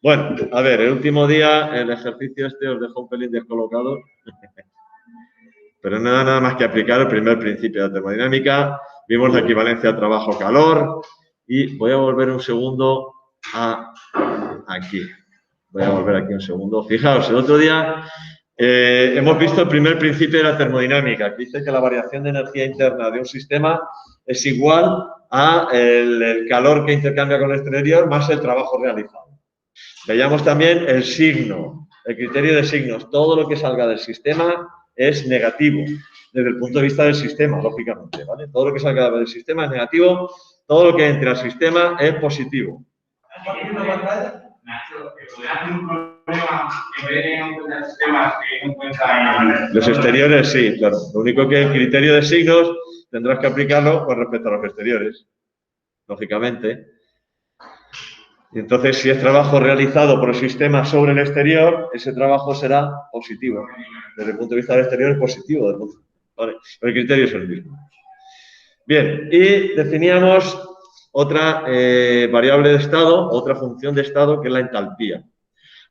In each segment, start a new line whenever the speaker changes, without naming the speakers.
Bueno, a ver, el último día el ejercicio este os dejó un pelín descolocado, pero nada más que aplicar el primer principio de la termodinámica. Vimos la equivalencia trabajo-calor y voy a volver un segundo a aquí. Voy a volver aquí un segundo. Fijaos, el otro día hemos visto el primer principio de la termodinámica, que dice que la variación de energía interna de un sistema es igual a el calor que intercambia con el exterior más el trabajo realizado. Veíamos también el signo, el criterio de signos. Todo lo que salga del sistema es negativo, desde el punto de vista del sistema, lógicamente, ¿vale? Todo lo que salga del sistema es negativo, todo lo que entre al sistema es positivo. Los exteriores sí, claro. Lo único que el criterio de signos tendrás que aplicarlo con respecto a los exteriores, lógicamente. Y entonces, si es trabajo realizado por el sistema sobre el exterior, ese trabajo será positivo. Desde el punto de vista del exterior es positivo. ¿Vale? El criterio es el mismo. Bien, y definíamos otra variable de estado, otra función de estado, que es la entalpía.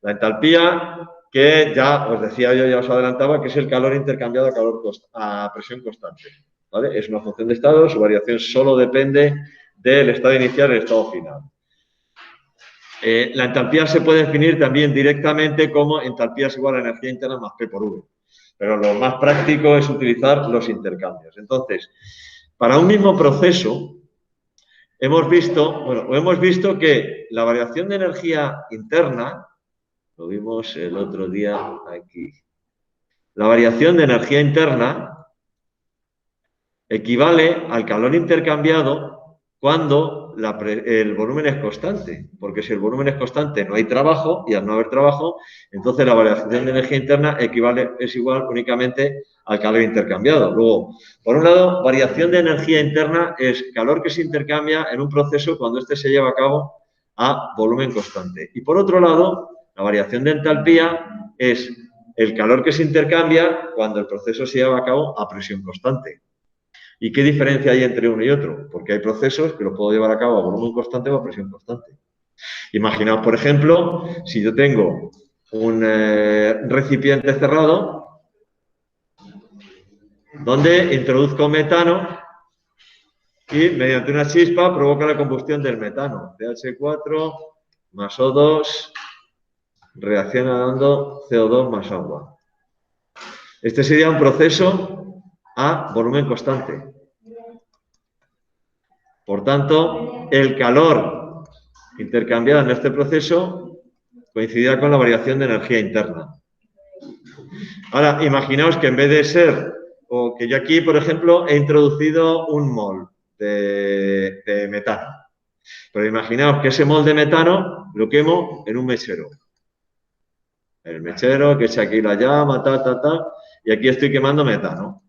La entalpía, que ya os decía yo, ya os adelantaba, que es el calor intercambiado a presión constante. ¿Vale? Es una función de estado, su variación solo depende del estado inicial y el estado final. La entalpía se puede definir también directamente como entalpía es igual a energía interna más P por V. Pero lo más práctico es utilizar los intercambios. Entonces, para un mismo proceso, hemos visto que la variación de energía interna, lo vimos el otro día aquí, la variación de energía interna equivale al calor intercambiado cuando el volumen es constante, porque si el volumen es constante no hay trabajo y al no haber trabajo, entonces la variación de energía interna es igual únicamente al calor intercambiado. Luego, por un lado, variación de energía interna es calor que se intercambia en un proceso cuando éste se lleva a cabo a volumen constante. Y por otro lado, la variación de entalpía es el calor que se intercambia cuando el proceso se lleva a cabo a presión constante. ¿Y qué diferencia hay entre uno y otro? Porque hay procesos que los puedo llevar a cabo a volumen constante o a presión constante. Imaginaos, por ejemplo, si yo tengo un recipiente cerrado donde introduzco metano y mediante una chispa provoca la combustión del metano. CH4 más O2 reacciona dando CO2 más agua. Este sería un proceso a volumen constante. Por tanto, el calor intercambiado en este proceso coincidirá con la variación de energía interna. Ahora, imaginaos que en vez de ser, o que yo aquí, por ejemplo, he introducido un mol de metano. Pero imaginaos que ese mol de metano lo quemo en un mechero. El mechero que echa aquí la llama, y aquí estoy quemando metano.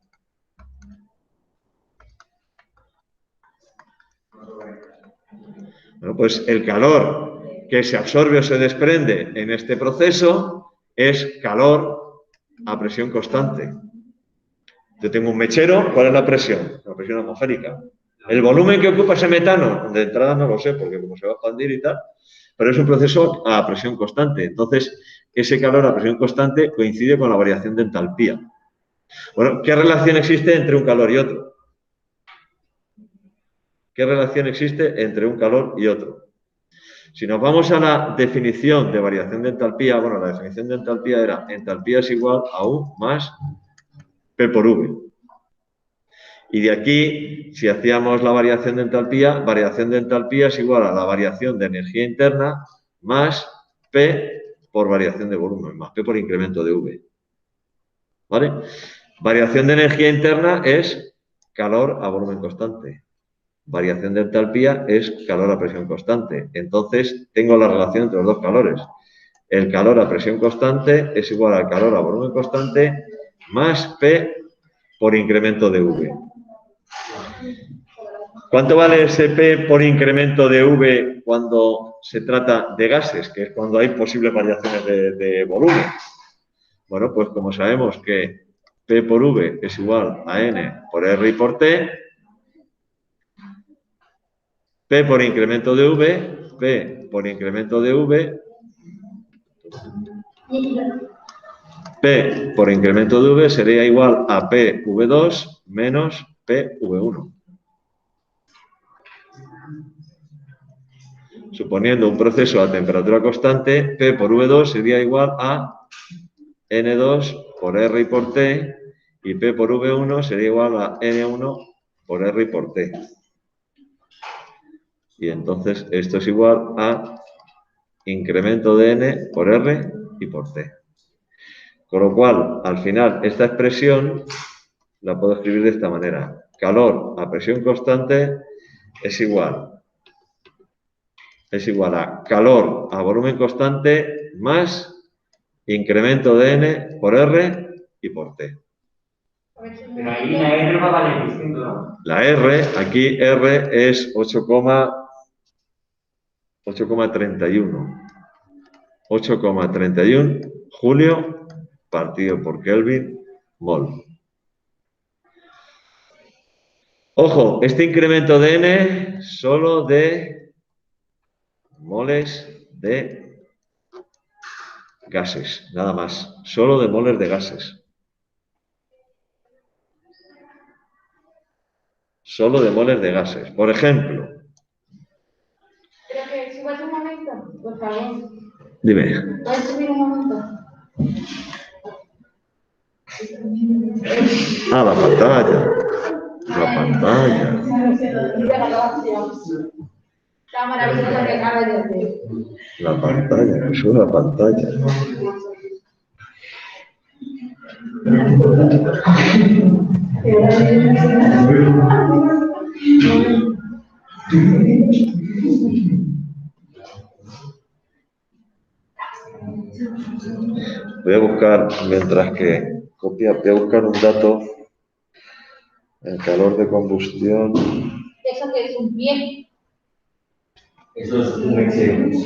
Bueno, pues el calor que se absorbe o se desprende en este proceso es calor a presión constante. Yo tengo un mechero, ¿cuál es la presión? La presión atmosférica. El volumen que ocupa ese metano, de entrada no lo sé, porque como se va a expandir y tal, pero es un proceso a presión constante. Entonces, ese calor a presión constante coincide con la variación de entalpía. Bueno, ¿qué relación existe entre un calor y otro? ¿Qué relación existe entre un calor y otro? Si nos vamos a la definición de variación de entalpía, bueno, la definición de entalpía era entalpía es igual a U más P por V. Y de aquí, si hacíamos la variación de entalpía es igual a la variación de energía interna más P por variación de volumen, más P por incremento de V. ¿Vale? Variación de energía interna es calor a volumen constante. Variación de entalpía es calor a presión constante. Entonces, tengo la relación entre los dos calores. El calor a presión constante es igual al calor a volumen constante más P por incremento de V. ¿Cuánto vale ese P por incremento de V cuando se trata de gases? Que es cuando hay posibles variaciones de volumen. Bueno, pues como sabemos que P por V es igual a N por R y por T, P por incremento de V, P por incremento de V P por incremento de V sería igual a PV2 menos PV1. Suponiendo un proceso a temperatura constante, P por V2 sería igual a N2 por R y por T, y P por V1 sería igual a N1 por R y por T. Y entonces esto es igual a incremento de N por R y por T. Con lo cual, al final, esta expresión la puedo escribir de esta manera. Calor a presión constante es igual a calor a volumen constante más incremento de N por R y por T.
Pero ahí la R va a valer distinto, ¿no?
La R, aquí R es 8,31. 8,31 julio partido por Kelvin mol. Ojo, este incremento de N solo de moles de gases, nada más. Solo de moles de gases. Solo de moles de gases. Por ejemplo.
Pero que subas un momento, por favor.
Dime.
¿Puedes subir un momento?
Ah, la pantalla. La pantalla.
Está maravilloso que acaba de hacer.
La pantalla, que sube la pantalla. Voy a buscar, mientras que copia, voy a buscar un dato. El calor de combustión.
Eso que es un pie.
Eso es un excedente.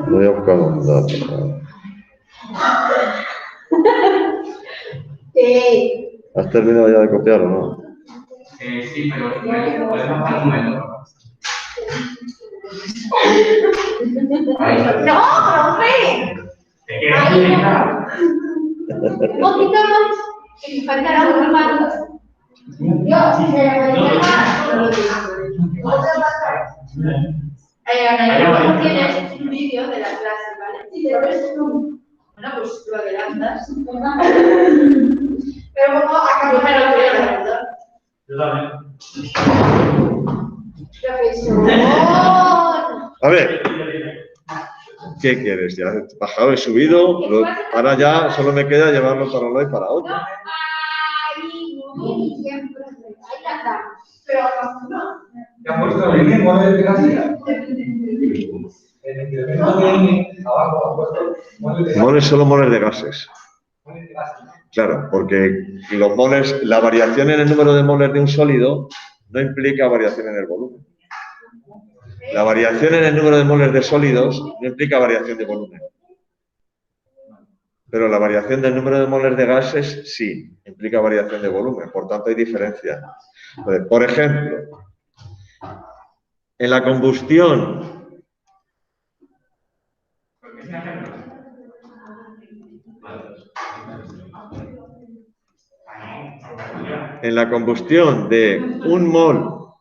Voy a buscar un dato. ¿Has terminado ya de copiar o no?
Sí, pero podemos hacer un método.
¡No, hombre!
¿Te quieres explicar?
Un poquito más. Que me falta la otra parte. Yo, si se le Ana, tienes un vídeo de la clase, ¿vale? Sí, pero ves tú. Bueno, pues lo adelantas. Pero como acabo de la verdad.
Yo también.
Profesor.
A ver. ¿Qué quieres? Ya he bajado, he subido. Ahora ya solo me queda llevarlo para uno y para otro.
Ay, no, siempre. Ahí está. Pero no.
¿Te ha puesto el N moles de gases? El incremento de N abajo ha puesto moles de gases.
Moles solo moles de gases.
Moles de gases.
Claro, porque los moles, la variación en el número de moles de un sólido no implica variación en el volumen. La variación en el número de moles de sólidos no implica variación de volumen. Pero la variación del número de moles de gases sí implica variación de volumen, por tanto hay diferencia. Entonces, por ejemplo, en la combustión de un mol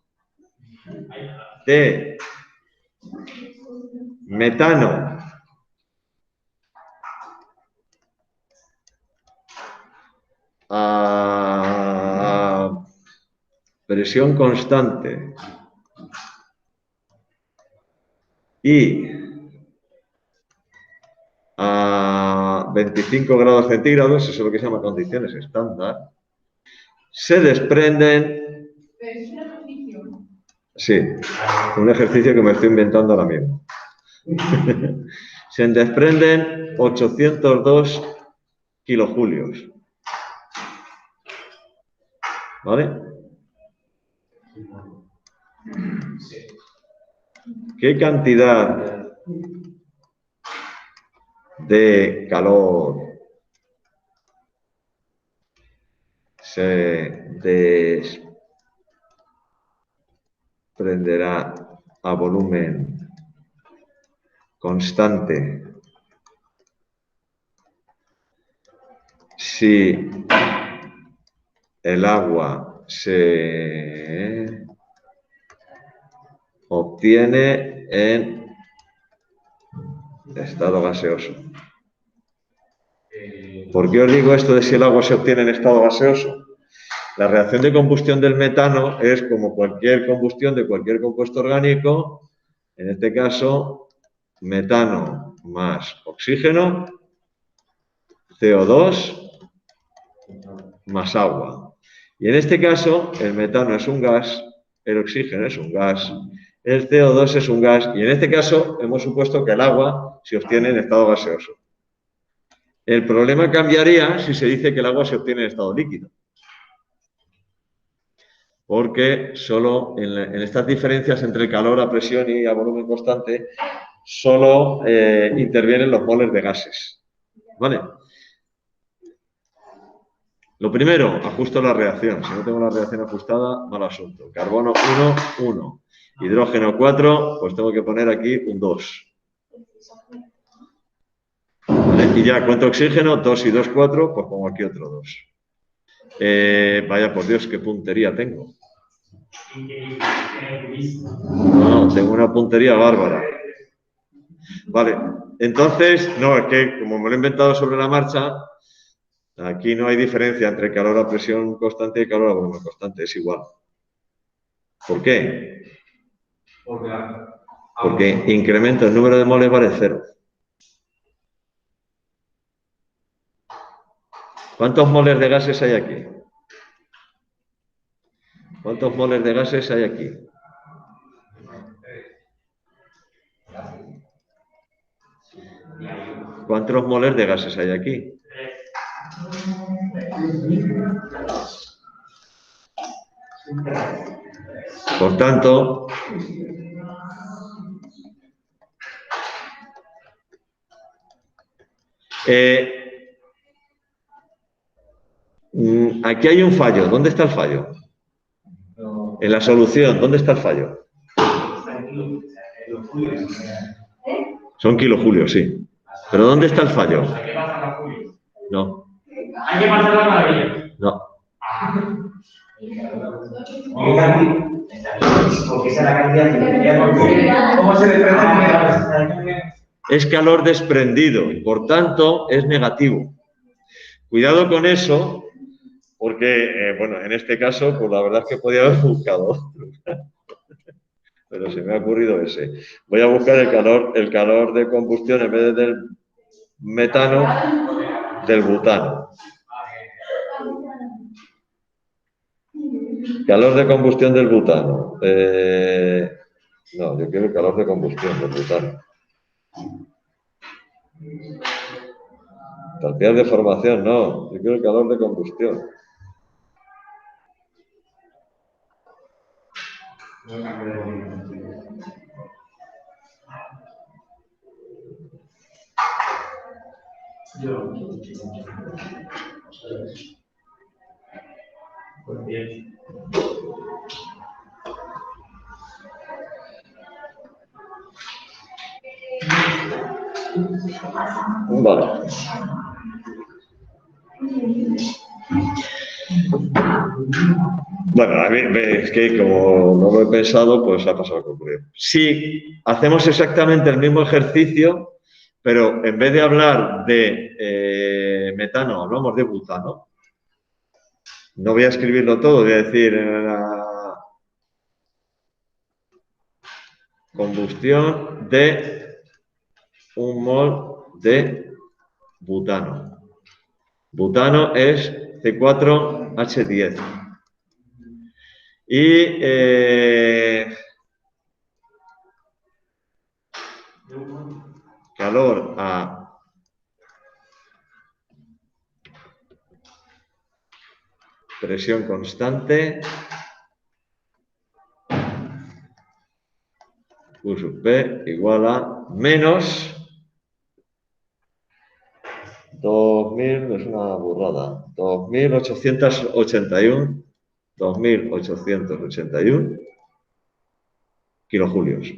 de metano a presión constante y a 25 grados centígrados, eso es lo que se llama condiciones estándar, se desprenden... Sí, un ejercicio que me estoy inventando ahora mismo. Se desprenden 802 kilojulios. ¿Vale? ¿Qué cantidad de calor se desprende prenderá a volumen constante si el agua se obtiene en estado gaseoso. ¿Por qué os digo esto de si el agua se obtiene en estado gaseoso? La reacción de combustión del metano es como cualquier combustión de cualquier compuesto orgánico, en este caso, metano más oxígeno, CO2 más agua. Y en este caso, el metano es un gas, el oxígeno es un gas, el CO2 es un gas, y en este caso hemos supuesto que el agua se obtiene en estado gaseoso. El problema cambiaría si se dice que el agua se obtiene en estado líquido. Porque solo en estas diferencias entre calor a presión y a volumen constante, solo intervienen los moles de gases. ¿Vale? Lo primero, ajusto la reacción. Si no tengo la reacción ajustada, mal asunto. Carbono 1, 1. Hidrógeno 4, pues tengo que poner aquí un 2. ¿Vale? Y ya, ¿cuánto oxígeno? 2 y 2, 4, pues pongo aquí otro 2. Vaya por Dios, qué puntería tengo. No, tengo una puntería bárbara. Vale, entonces, no, es que como me lo he inventado sobre la marcha, aquí no hay diferencia entre calor a presión constante y calor a volumen constante, es igual. ¿Por qué? Porque incremento el número de moles vale 0. ¿Cuántos moles de gases hay aquí? ¿Cuántos moles de gases hay aquí? ¿Cuántos moles de gases hay aquí? Por tanto, aquí hay un fallo. ¿Dónde está el fallo? En la solución, ¿dónde está el fallo? Son kilojulios, sí. ¿Pero dónde está el fallo? No.
Hay que pasar la maravilla.
No.
Porque esa es la cantidad.
¿Cómo se desprende?
Es calor desprendido y por tanto es negativo. Cuidado con eso, porque, bueno, en este caso, pues la verdad es que podía haber buscado. Pero se me ha ocurrido ese. Voy a buscar el calor de combustión en vez del metano, del butano. Calor de combustión del butano. No, yo quiero el calor de combustión del butano. Cantidad de formación, no. Yo quiero el calor de combustión. Vale. Bueno, a mí es que como no lo he pensado, pues ha pasado a ocurrir. Si hacemos exactamente el mismo ejercicio, pero en vez de hablar de metano, hablamos de butano. No voy a escribirlo todo, voy a decir la combustión de un mol de butano. Butano es C4H10. Y calor a presión constante Q sub P igual a menos 2000, es una burrada, 2881 kilojulios.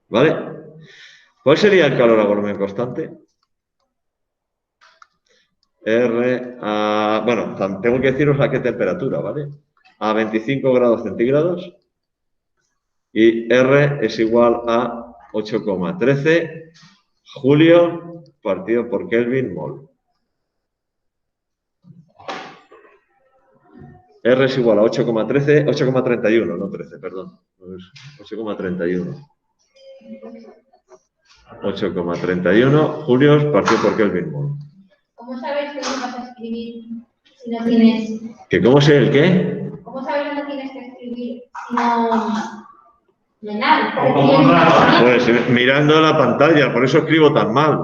¿Vale? ¿Cuál sería el calor a volumen constante? R a... Bueno, tengo que deciros a qué temperatura, ¿vale? A 25 grados centígrados. Y R es igual a 8,13 julio partido por Kelvin mol. R es igual a 8,13, 8,31, no 13, perdón. 8,31. 8,31 julios partido por Kelvin mol.
¿Cómo sabes que no vas a escribir si no tienes?
¿Que cómo sé el qué?
¿Cómo sabes que no tienes que escribir si no? Menal.
Pues mirando la pantalla, por eso escribo tan mal.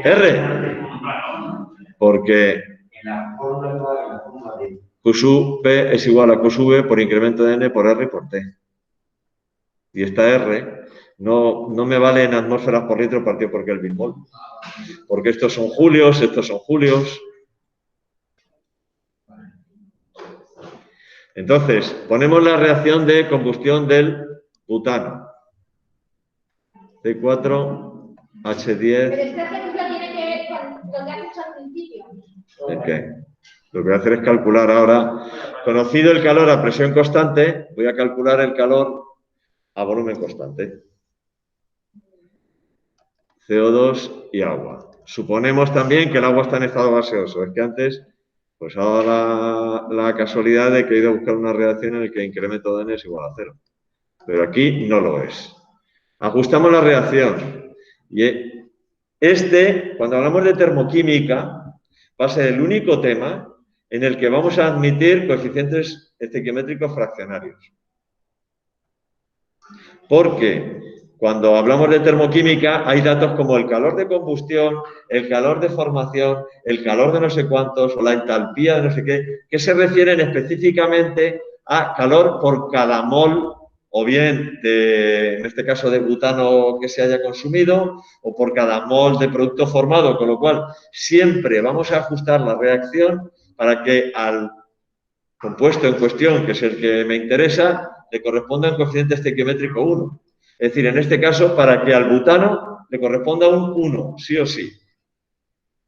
R. Porque Q sub P es igual a Q sub V por incremento de N por R por T. Y esta R no me vale en atmósferas por litro partido por Kelvin mol. Porque estos son julios, estos son julios. Entonces, ponemos la reacción de combustión del butano. C4, H10.
Pero este ejemplo tiene que ver con lo que has hecho al principio.
¿De qué? Lo que voy a hacer es calcular ahora. Conocido el calor a presión constante, voy a calcular el calor a volumen constante. CO2 y agua. Suponemos también que el agua está en estado gaseoso. Es que antes, pues ha dado la casualidad de que he ido a buscar una reacción en la que el incremento de N es igual a 0. Pero aquí no lo es. Ajustamos la reacción. Y cuando hablamos de termoquímica, va a ser el único tema en el que vamos a admitir coeficientes estequiométricos fraccionarios. Porque cuando hablamos de termoquímica hay datos como el calor de combustión, el calor de formación, el calor de no sé cuántos o la entalpía de no sé qué, que se refieren específicamente a calor por cada mol o bien, en este caso, de butano que se haya consumido, o por cada mol de producto formado, con lo cual siempre vamos a ajustar la reacción para que al compuesto en cuestión, que es el que me interesa, le corresponda un coeficiente estequiométrico 1. Es decir, en este caso, para que al butano le corresponda un 1, sí o sí.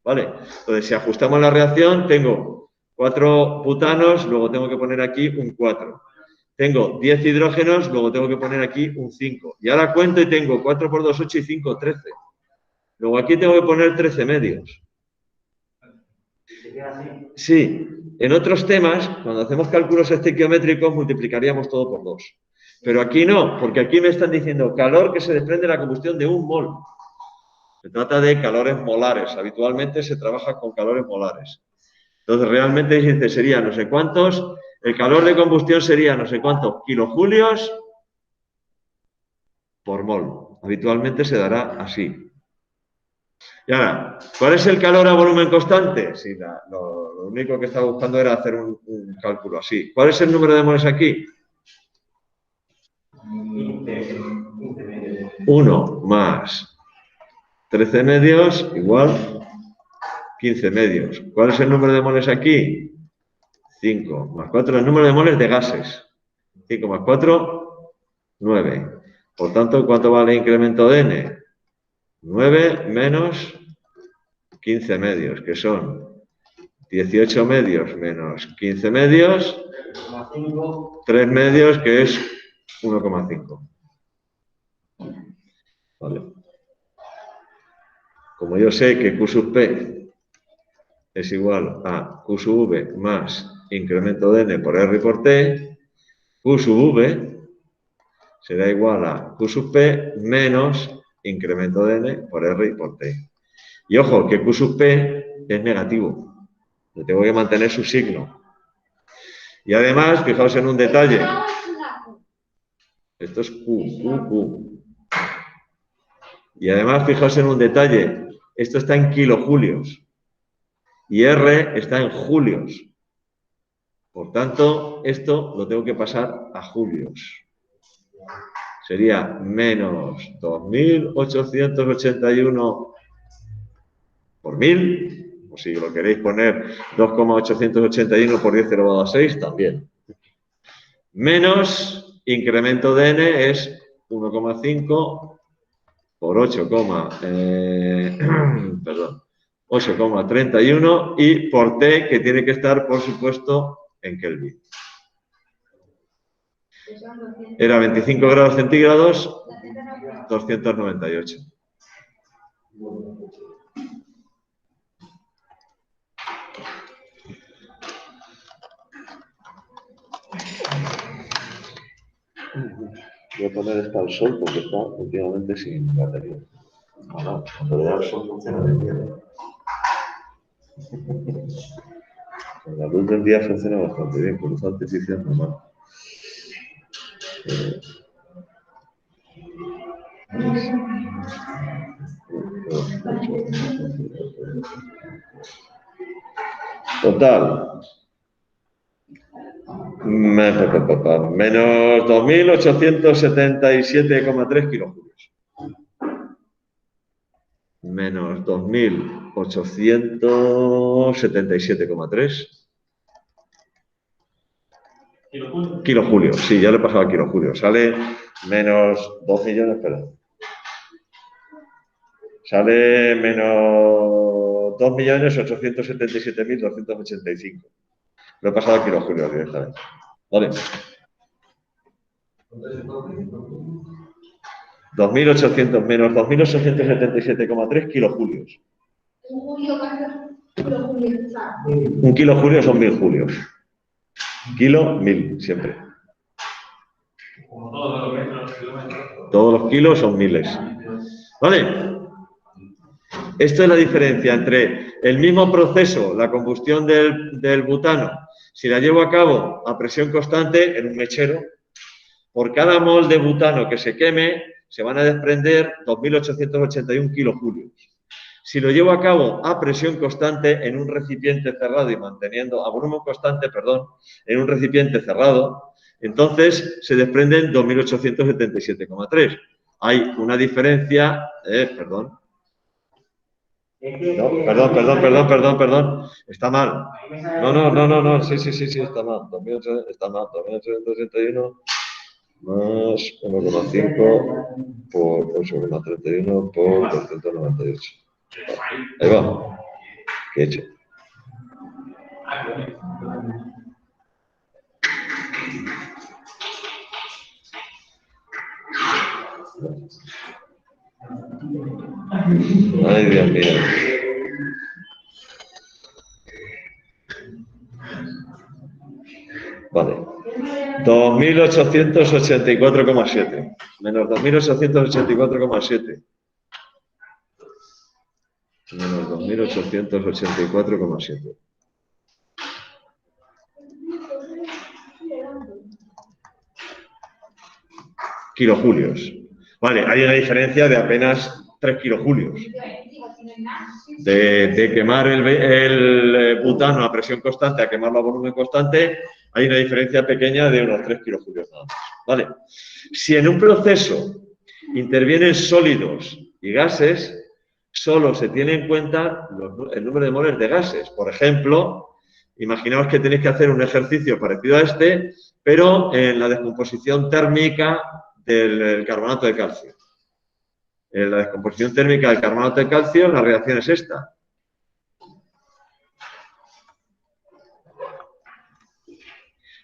¿Vale? Entonces, si ajustamos la reacción, tengo 4 butanos, luego tengo que poner aquí un 4. Tengo 10 hidrógenos, luego tengo que poner aquí un 5. Y ahora cuento y tengo 4 por 2, 8 y 5, 13. Luego aquí tengo que poner 13 medios. Sí, en otros temas, cuando hacemos cálculos estequiométricos, multiplicaríamos todo por 2. Pero aquí no, porque aquí me están diciendo calor que se desprende de la combustión de un mol. Se trata de calores molares. Habitualmente se trabaja con calores molares. Entonces, realmente dice, sería no sé cuántos, el calor de combustión sería no sé cuántos kilojulios por mol. Habitualmente se dará así. Y ahora, ¿cuál es el calor a volumen constante? Sí, lo único que estaba buscando era hacer un cálculo así. ¿Cuál es el número de moles aquí? 1 más 13 medios igual 15 medios. ¿Cuál es el número de moles aquí? 5 más 4, el número de moles de gases. 5 más 4, 9. Por tanto, ¿cuánto vale el incremento de N? 9 menos 15 medios, que son 18 medios menos 15 medios, 3 medios, que es 1,5. Vale. Como yo sé que Q sub P es igual a Q sub V más incremento de N por R por T, Q sub V será igual a Q sub P menos incremento de N por R y por T. Y ojo, que Q sub P es negativo. Le tengo que mantener su signo. Y además, fijaos en un detalle. Esto es Q. Y además, fijaos en un detalle. Esto está en kilojulios. Y R está en julios. Por tanto, esto lo tengo que pasar a julios. Sería menos 2.881 por 1000, o si lo queréis poner 2,881 por 10 elevado a 6, también. Menos incremento de n es 1,5 por 8,31 y por T, que tiene que estar, por supuesto, en Kelvin. Era 25 grados centígrados, 298. Voy a poner esta al sol porque está últimamente sin batería. Bueno, cuando le da el sol funciona de día. Con la luz del día funciona bastante bien, con luz artificial normal. Total. Menos 2.877,3 kilojulios. Menos 2.877,3 kilojulios. Sí, ya le he pasado a kilojulios. Sale menos 2 millones, perdón. Sale menos 2.877.285. Lo he pasado a kilojulios directamente. Vale. 2.800 menos 2.877,3 kilojulios. Un kilojulio son 1.000 julios. Kilo, 1.000, siempre. Todos los kilos son miles. ¿Vale? Esto es la diferencia entre el mismo proceso, la combustión del butano, si la llevo a cabo a presión constante en un mechero, por cada mol de butano que se queme, se van a desprender 2.881 kilojulios. Si lo llevo a cabo a presión constante en un recipiente cerrado y manteniendo, a volumen constante, perdón, en un recipiente cerrado, entonces se desprenden 2.877,3. Hay una diferencia, perdón. No, perdón. Está mal. No. Sí, está mal. 2.800 está mal. 2.881 más 1,5 por 8,31 por 298. Ahí va. ¿Qué he hecho? Ay, Dios mío. Vale. 2.884,7. Menos 2.884,7. Menos 2.884,7. Kilojulios. Vale, hay una diferencia de apenas 3 kilojulios. De quemar el butano a presión constante a quemarlo a volumen constante, hay una diferencia pequeña de unos 3 kilojulios nada más. Vale. Si en un proceso intervienen sólidos y gases, solo se tiene en cuenta el número de moles de gases. Por ejemplo, imaginaos que tenéis que hacer un ejercicio parecido a este, pero en la descomposición térmica del carbonato de calcio. En la descomposición térmica del carbonato de calcio, la reacción es esta.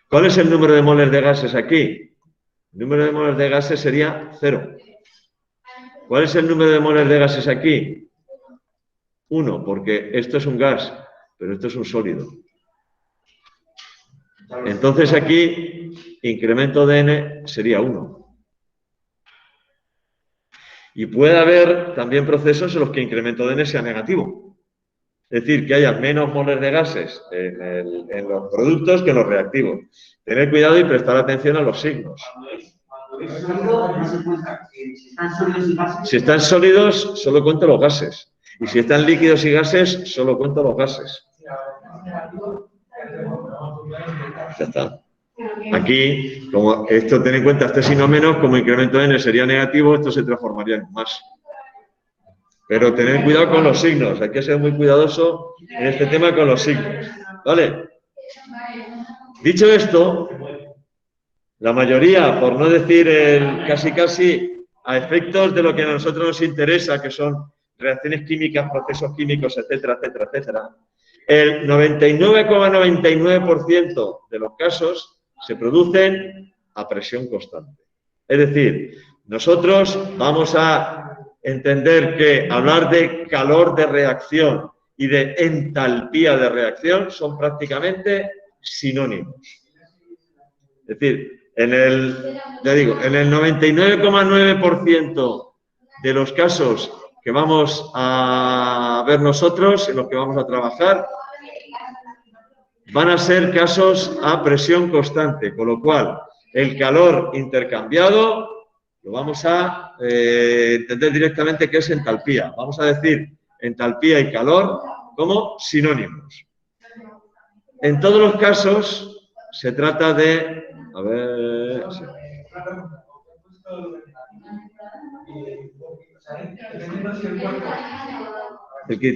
¿Cuál es el número de moles de gases aquí? El número de moles de gases sería 0. ¿Cuál es el número de moles de gases aquí? 1, porque esto es un gas, pero esto es un sólido. Entonces aquí, incremento de n sería 1. Y puede haber también procesos en los que incremento de n sea negativo. Es decir, que haya menos moles de gases en los productos que en los reactivos. Tener cuidado y prestar atención a los signos. Si están sólidos, solo cuento los gases. Y si están líquidos y gases, solo cuento los gases. Ya está. Aquí, como esto, ten en cuenta, este signo menos, como incremento de n sería negativo, esto se transformaría en más. Pero tened cuidado con los signos, hay que ser muy cuidadoso en este tema con los signos. ¿Vale? Dicho esto, La mayoría, por no decir el casi, a efectos de lo que a nosotros nos interesa, que son reacciones químicas, procesos químicos, etcétera, etcétera, etcétera, el 99,99% de los casos se producen a presión constante. Es decir, nosotros vamos a entender que hablar de calor de reacción y de entalpía de reacción son prácticamente sinónimos. Es decir, en el 99,9% de los casos que vamos a ver nosotros, en los que vamos a trabajar, van a ser casos a presión constante, con lo cual el calor intercambiado lo vamos a entender directamente que es entalpía. Vamos a decir entalpía y calor como sinónimos. En todos los casos se trata de... A ver... Sí.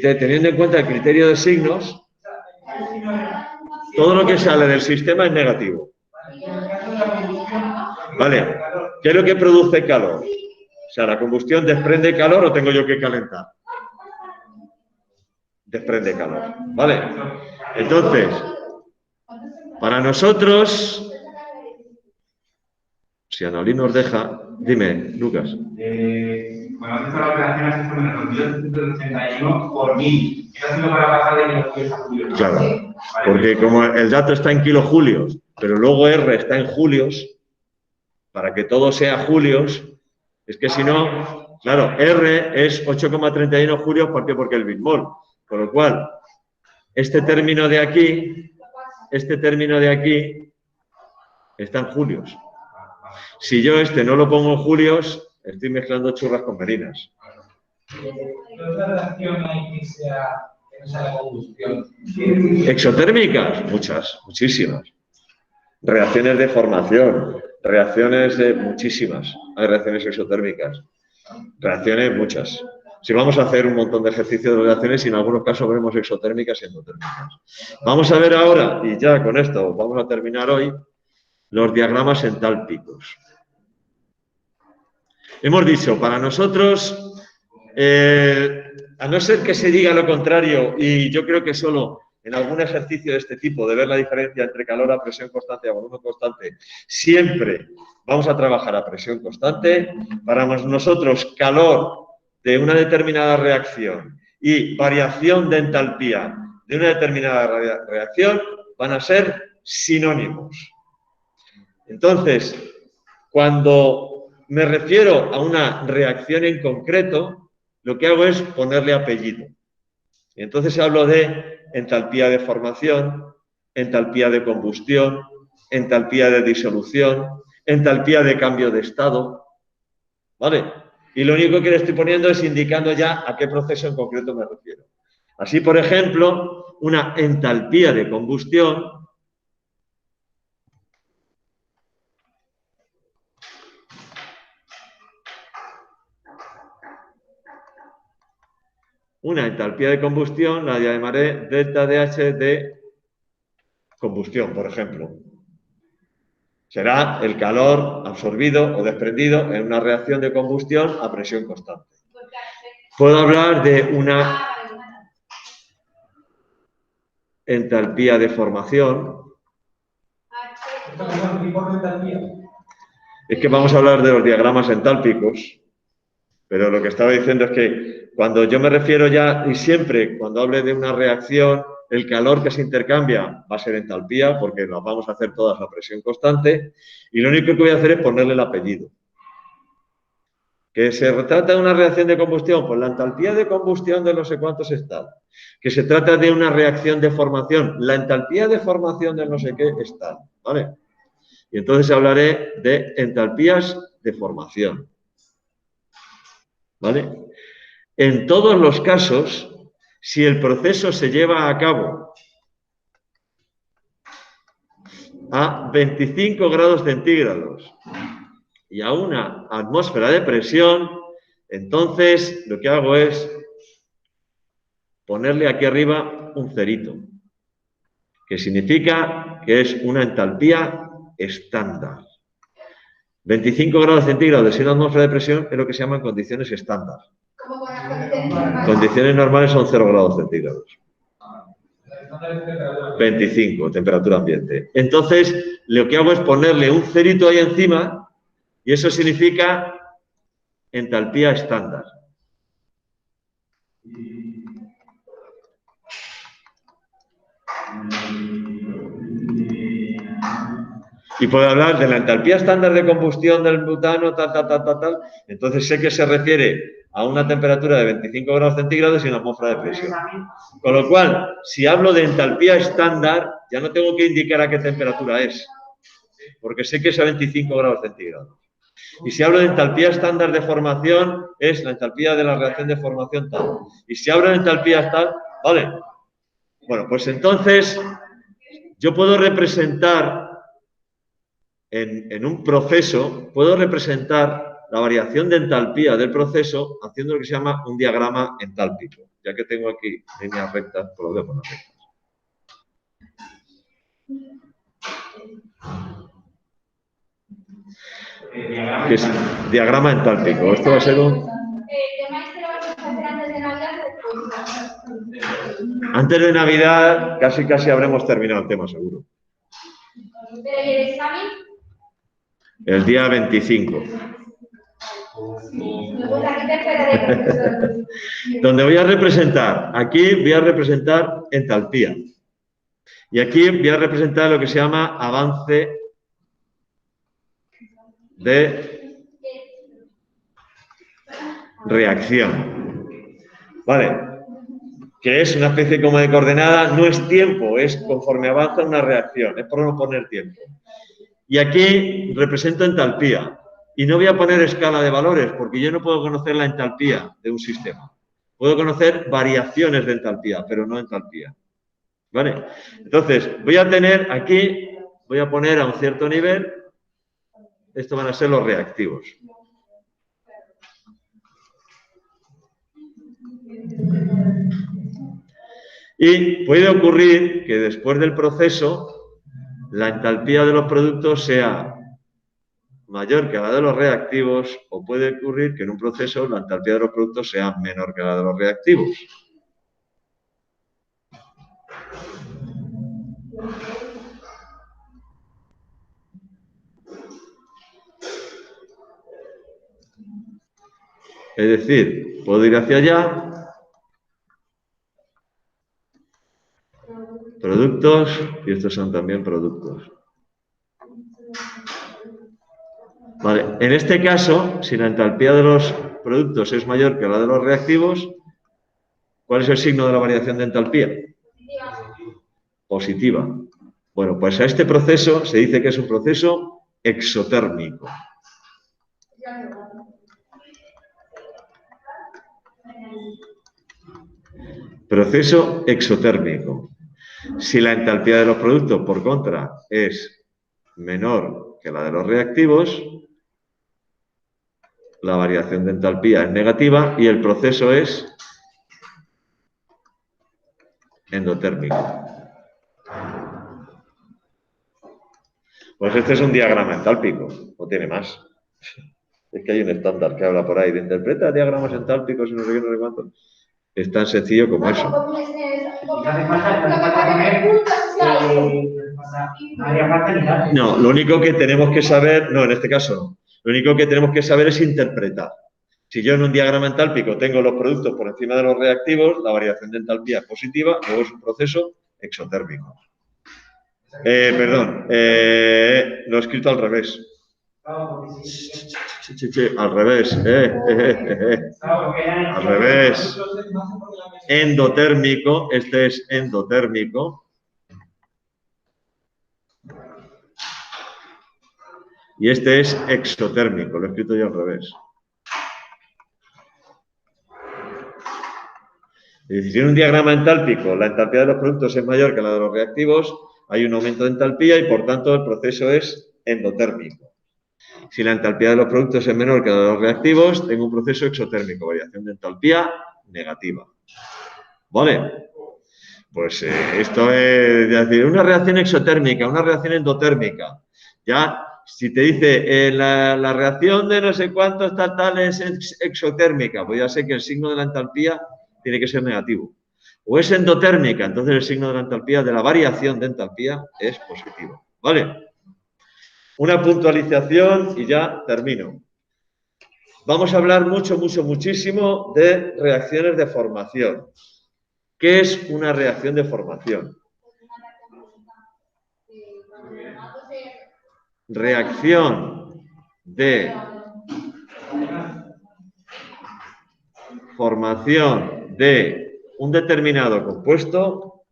Teniendo en cuenta el criterio de signos, todo lo que sale del sistema es negativo. Vale, ¿qué es lo que produce calor? O sea, ¿la combustión desprende calor o tengo yo que calentar? Desprende calor, ¿vale? Entonces, para nosotros, si Analí nos deja, dime, Lucas.
Cuando has hecho la operación has hecho menos 2.881 por 1000. ¿Qué ha sido para pasar de kilojulios a julios?
Claro, porque como el dato está en kilojulios, pero luego R está en julios, para que todo sea julios, es que si no, claro, R es 8,31 julios, ¿por qué? Porque el bitmol. Con lo cual, este término de aquí está en julios. Si yo este no lo pongo en julios, estoy mezclando churras con merinas.
¿Qué otra reacción hay que no sea la combustión?
Exotérmicas, muchas, muchísimas. Reacciones de formación, reacciones de muchísimas. Hay reacciones exotérmicas. Reacciones muchas. Si vamos a hacer un montón de ejercicios de reacciones y en algunos casos veremos exotérmicas y endotérmicas. Vamos a ver ahora, y ya con esto vamos a terminar hoy, los diagramas entálpicos. Hemos dicho, para nosotros, a no ser que se diga lo contrario, y yo creo que solo en algún ejercicio de este tipo, de ver la diferencia entre calor a presión constante y a volumen constante, siempre vamos a trabajar a presión constante. Para nosotros, calor de una determinada reacción y variación de entalpía de una determinada reacción van a ser sinónimos. Entonces, cuando me refiero a una reacción en concreto, lo que hago es ponerle apellido. Y entonces hablo de entalpía de formación, entalpía de combustión, entalpía de disolución, entalpía de cambio de estado, ¿vale? Y lo único que le estoy poniendo es indicando ya a qué proceso en concreto me refiero. Así, por ejemplo, una entalpía de combustión la llamaré delta DH de combustión, por ejemplo. Será el calor absorbido o desprendido en una reacción de combustión a presión constante. Puedo hablar de una entalpía de formación. Es que vamos a hablar de los diagramas entálpicos, pero lo que estaba diciendo es que cuando yo me refiero ya, y siempre cuando hable de una reacción, el calor que se intercambia va a ser entalpía, porque las vamos a hacer todas a presión constante, y lo único que voy a hacer es ponerle el apellido. ¿Que se trata de una reacción de combustión? Pues la entalpía de combustión de no sé cuántos es tal. Que se trata de una reacción de formación, la entalpía de formación de no sé qué es tal, ¿vale? Y entonces hablaré de entalpías de formación, ¿vale? En todos los casos, si el proceso se lleva a cabo a 25 grados centígrados y a una atmósfera de presión, entonces lo que hago es ponerle aquí arriba un cerito, que significa que es una entalpía estándar. 25 grados centígrados y una atmósfera de presión es lo que se llaman condiciones estándar.
Como con las condiciones normales.
Condiciones normales son 0 grados centígrados.
Estándar de temperatura.
25, temperatura ambiente. Entonces, lo que hago es ponerle un cerito ahí encima y eso significa entalpía estándar. Y puedo hablar de la entalpía estándar de combustión del butano, tal. Entonces sé que se refiere a una temperatura de 25 grados centígrados y una atmósfera de presión. Con lo cual, si hablo de entalpía estándar, ya no tengo que indicar a qué temperatura es, porque sé que es a 25 grados centígrados. Y si hablo de entalpía estándar de formación, es la entalpía de la reacción de formación tal. Y si hablo de entalpía tal, ¿vale? Bueno, pues entonces yo puedo representar en un proceso, puedo representar la variación de entalpía del proceso haciendo lo que se llama un diagrama entálpico. Ya que tengo aquí líneas rectas, pues lo voy a poner rectas. ¿Qué es? Diagrama entálpico. Esto va a ser un... Antes de Navidad casi habremos terminado el tema, seguro.
¿Pero y el examen?
El día 25.
Pues aquí te esperaré.
Donde voy a representar, aquí voy a representar entalpía. Y aquí voy a representar lo que se llama avance de reacción. ¿Vale? Que es una especie como de coordenada, no es tiempo, es conforme avanza una reacción, es por no poner tiempo. Y aquí represento entalpía. Y no voy a poner escala de valores, porque yo no puedo conocer la entalpía de un sistema. Puedo conocer variaciones de entalpía, pero no entalpía. ¿Vale? Entonces, voy a tener aquí, voy a poner a un cierto nivel, estos van a ser los reactivos. Y puede ocurrir que después del proceso, la entalpía de los productos sea mayor que la de los reactivos, o puede ocurrir que en un proceso la entalpía de los productos sea menor que la de los reactivos. Es decir, puedo ir hacia allá, productos, y estos son también productos. Vale, en este caso, si la entalpía de los productos es mayor que la de los reactivos, ¿cuál es el signo de la variación de entalpía? Positiva. Bueno, pues a este proceso se dice que es un proceso exotérmico. Proceso exotérmico. Si la entalpía de los productos, por contra, es menor que la de los reactivos, la variación de entalpía es negativa y el proceso es endotérmico. Pues este es un diagrama entálpico, no tiene más. Es que hay un estándar que habla por ahí de interpreta diagramas entálpicos y no sé qué, no sé cuánto. Es tan sencillo como eso.
No hace falta poner.
No, lo único que tenemos que saber, no, en este caso no. Lo único que tenemos que saber es interpretar. Si yo en un diagrama entálpico tengo los productos por encima de los reactivos, la variación de entalpía es positiva, luego es un proceso exotérmico. Perdón, lo he escrito al revés. Al revés. Al revés. Endotérmico, este es endotérmico. Y este es exotérmico, lo he escrito yo al revés. Es decir, si en un diagrama entálpico la entalpía de los productos es mayor que la de los reactivos, hay un aumento de entalpía y, por tanto, el proceso es endotérmico. Si la entalpía de los productos es menor que la de los reactivos, tengo un proceso exotérmico, variación de entalpía negativa. ¿Vale? Pues esto es decir, una reacción exotérmica, una reacción endotérmica. Ya Si te dice la reacción de no sé cuántos tal es exotérmica, pues ya sé que el signo de la entalpía tiene que ser negativo. O es endotérmica, entonces el signo de la entalpía, de la variación de entalpía, es positivo. ¿Vale? Una puntualización y ya termino. Vamos a hablar muchísimo de reacciones de formación. ¿Qué es una reacción de formación? Reacción de formación de un determinado compuesto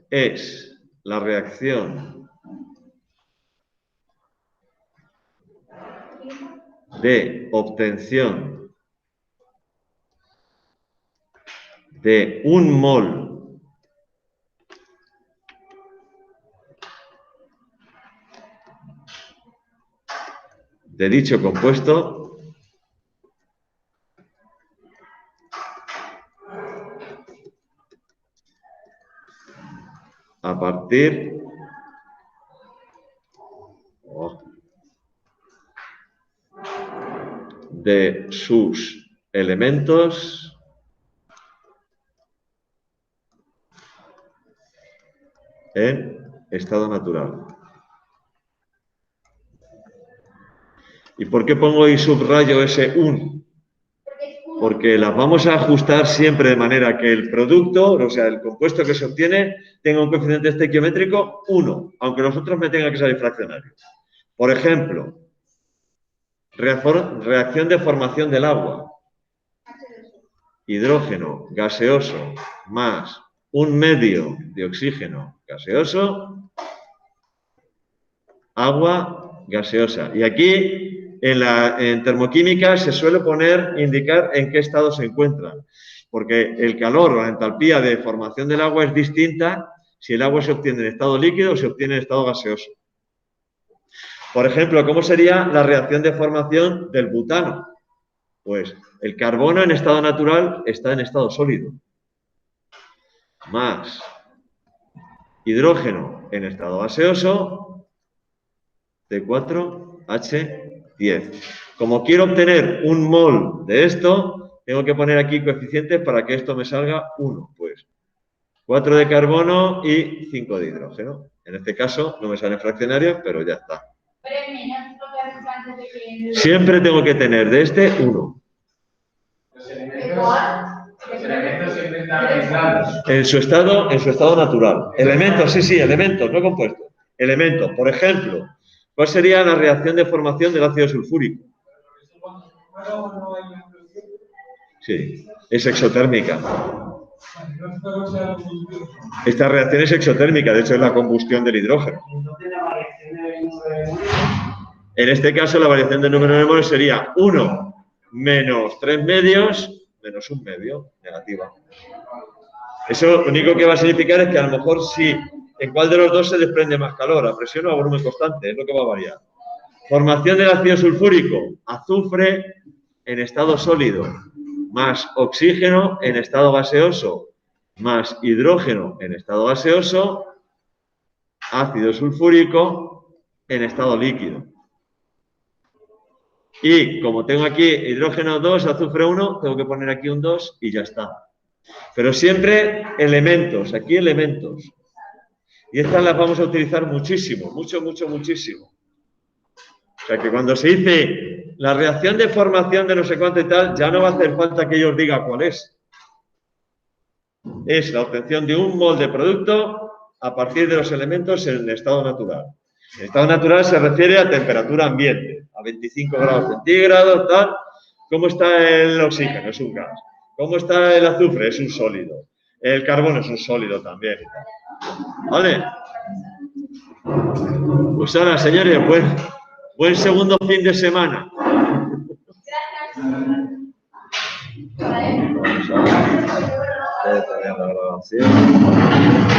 es la reacción de obtención de un mol de dicho compuesto a partir de sus elementos en estado natural. ¿Y por qué pongo y subrayo ese un? Porque las vamos a ajustar siempre de manera que el producto, o sea, el compuesto que se obtiene, tenga un coeficiente estequiométrico 1, aunque los otros me tengan que salir fraccionarios. Por ejemplo, reacción de formación del agua. Hidrógeno gaseoso más un medio de oxígeno gaseoso, agua gaseosa. Y aquí, en termoquímica, se suele indicar en qué estado se encuentran, porque el calor o la entalpía de formación del agua es distinta si el agua se obtiene en estado líquido o se obtiene en estado gaseoso. Por ejemplo, ¿cómo sería la reacción de formación del butano? Pues el carbono en estado natural está en estado sólido, más hidrógeno en estado gaseoso, C4H10. Como quiero obtener un mol de esto, tengo que poner aquí coeficientes para que esto me salga 1. Pues 4 de carbono y 5 de hidrógeno. En este caso no me salen fraccionarios, pero ya está. Siempre tengo que tener de este 1.
Los elementos siempre están aislados.
En su estado natural. Elementos, sí, elementos, no compuestos. Elementos, por ejemplo, ¿cuál sería la reacción de formación del ácido sulfúrico? Sí, es exotérmica. Esta reacción es exotérmica, de hecho es la combustión del hidrógeno. En este caso la variación del número de moles sería 1 menos 3 medios menos 1 medio, negativa. Eso lo único que va a significar es que a lo mejor sí, en cuál de los dos se desprende más calor, a presión o a volumen constante, es lo que va a variar. Formación del ácido sulfúrico, azufre en estado sólido, más oxígeno en estado gaseoso, más hidrógeno en estado gaseoso, ácido sulfúrico en estado líquido. Y como tengo aquí hidrógeno 2, azufre 1, tengo que poner aquí un 2 y ya está. Pero siempre elementos, aquí elementos. Y estas las vamos a utilizar muchísimo, muchísimo. O sea que cuando se dice la reacción de formación de no sé cuánto y tal, ya no va a hacer falta que yo os diga cuál es. Es la obtención de un mol de producto a partir de los elementos en el estado natural. El estado natural se refiere a temperatura ambiente, a 25 grados centígrados, tal. ¿Cómo está el oxígeno? Es un gas. ¿Cómo está el azufre? Es un sólido. El carbono es un sólido también. ¿Vale? Pues ahora, señores, buen segundo fin de semana. Gracias. Vamos a ver la grabación.